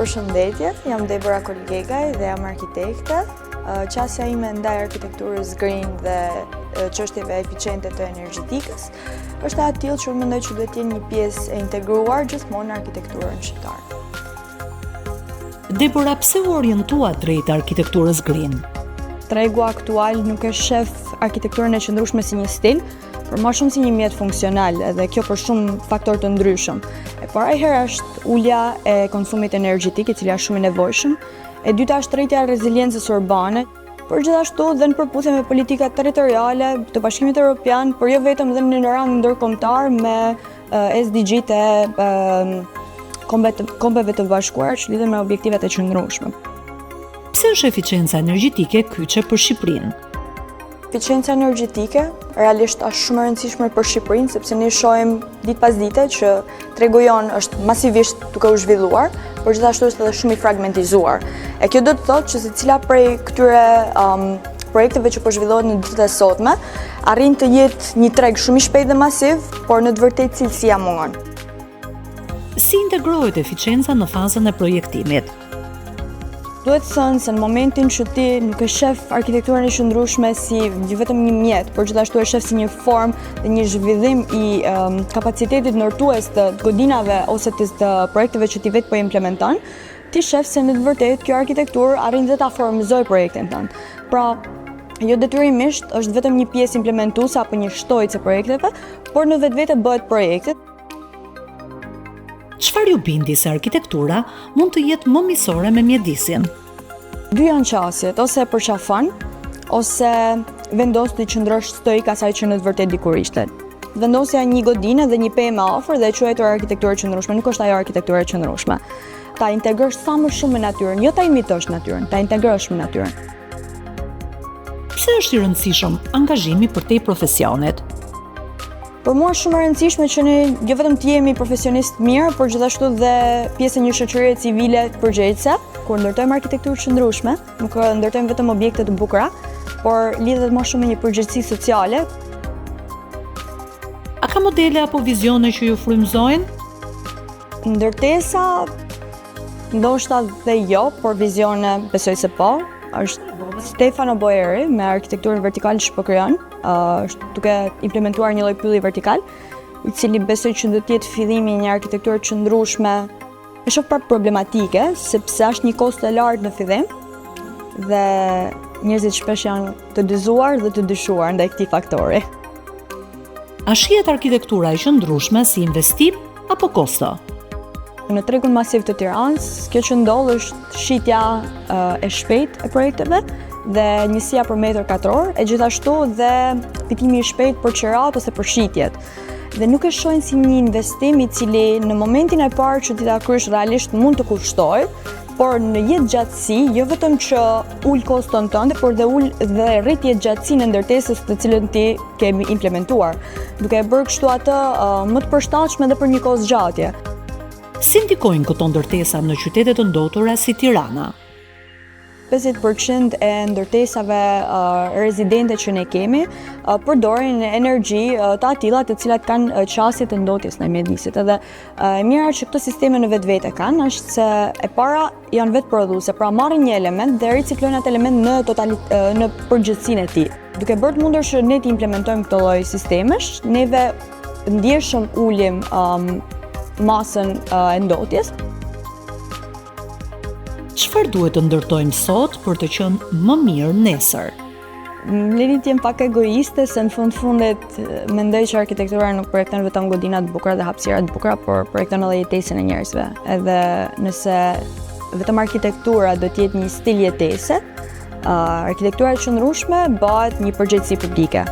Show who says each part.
Speaker 1: Përshëndetje, jam Debora Kollegaj dhe jam arkitekte. Qasja ime ndaj arkitekturës green dhe çështjeve eficiente të energjetikës është e tillë që unë mendoj që duhet të jenë një pjesë e integruar gjithmonë në arkitekturën shqiptare.
Speaker 2: Debora, pse u orientua drejt arkitekturës green?
Speaker 1: Tregu aktual nuk e shef arkitekturën e qëndrueshme si një stil, por më shumë si një mjet funksional, edhe kjo për shumë faktorë të ndryshëm. E para herë është ulja e konsumit energjetik, i cili është shumë i nevojshëm. E dyta është rritja e reziliencës urbane, por gjithashtu dhe në përputhje me politikat territoriale të Bashkimit Evropian, por jo vetëm dhe në rang ndërkombëtar me SDG-të kombeve të bashkuara që lidhen me objektivet e qëndrueshme.
Speaker 2: Pse është eficienca energjetike kyçe për Shqipërinë?
Speaker 1: Eficienca energjetike realisht është shumë e rëndësishme për Shqipërinë, sepse ne shohim ditë pas dite që tregu jon është masivisht duke u zhvilluar, por gjithashtu është edhe shumë i fragmentizuar. E kjo do të thotë që secila prej këtyre projekteve që po zhvillohet në ditët e sotme arrin të jetë një treg shumë i shpejtë dhe masiv, por në të vërtetë cilësia mungon.
Speaker 2: Si integrohet eficienca në fazën e projektimit?
Speaker 1: Duhet thënë se në momentin që ti nuk e shef arkitekturën e qëndrueshme si vetëm një mjet, por gjithashtu e shef si një formë dhe një zhvillim i kapacitetit ndërtues të godinave ose të projekteve që ti vetë po implementon, ti shef se në të vërtetë kjo arkitekturë arrin dhe ta formëzoj projektin tënd. Pra, jo detyrimisht është vetëm një pjesë implementuese apo një shtojcë e projekteve, por në vetvete bëhet projekti.
Speaker 2: Çfarë ju bindi se arkitektura mund të jetë më miqësore me mjedisin?
Speaker 1: Dy janë qasjet, ose e përqafon, ose vendos të qëndrosh stoik asaj që në të vërtetë dikur ishte. Vendosja një godinë dhe një pemë afër dhe e quajtur arkitekturë e qëndrueshme, nuk është ajo arkitekturë e qëndrueshme. Ta integrosh sa më shumë me natyrën, jo ta imitosh natyrën, ta integrosh me natyrën.
Speaker 2: Pse është i rëndësishëm angazhimi përtej profesionit?
Speaker 1: Për mua është shumë e rëndësishme që ne jo vetëm të jemi profesionistë mirë, por gjithashtu dhe pjesë e një shoqërie civile përgjegjëse. Kur ndërtojmë arkitekturë qëndrueshme, nuk ndërtojmë vetëm objekte të bukura, por lidhet më shumë me një përgjegjësi sociale.
Speaker 2: A ka modele apo vizione që ju frymëzojnë?
Speaker 1: Ndërtesa ndoshta dhe jo, por vizione besoj se po. Është Stefano Boeri me arkitekturën vertikale që po krijon, është duke implementuar një lloj pylli vertikal, i cili besoj që do të jetë fillimi i një arkitekture qëndrueshme. E shoh pra problematike, sepse është një kosto e lartë në fillim dhe njerëzit shpesh janë të dyzuar dhe të dyshuar ndaj këtij faktori.
Speaker 2: A shihet arkitektura e qëndrueshme si investim apo kosto?
Speaker 1: Në tregun masiv të Tiranës, kjo që ndodh është shitja e shpejtë e projekteve dhe njësia për metër katror, e gjithashtu dhe fitimi i shpejtë për qirat ose për shitjet. Dhe nuk e shohin si një investim i cili në momentin e parë që ti ta kryesh realisht mund të kushtojë, por në jetë gjatësi, jo vetëm që ul koston tënde, por dhe ul dhe rrit jetë gjatësinë e ndërtesës të cilën ti ke implementuar, duke e bërë kështu atë më të përshtatshme dhe për një kohë zgjatje.
Speaker 2: Si ndikojnë këto ndërtesa në qytete të ndotura si Tirana?
Speaker 1: 50% e ndërtesave rezidente që ne kemi përdorin energji të atilla të cilat kanë qasje të ndotjes në mjedisit. Edhe e mira që këto sisteme në vetvete kanë është se e para janë vetë prodhuese, pra marrin një element dhe riciklojnë atë element në përgjithësinë e tij. Duke bërë të mundur që ne të implementojmë këtë lloj sistemesh, neve ndjeshëm ulim masën e ndotjes.
Speaker 2: Çfarë duhet të ndërtojmë sot për të qenë më mirë nesër?
Speaker 1: Leni të jem pak egoiste, se në fundet mendoj që arkitektura nuk projekton vetëm godina të bukura dhe hapësira të bukura, por projekton edhe jetesën e njerëzve. Edhe nëse vetëm arkitektura do të jetë një stil jetese, arkitektura e qëndrueshme bëhet një përgjegjësi publike.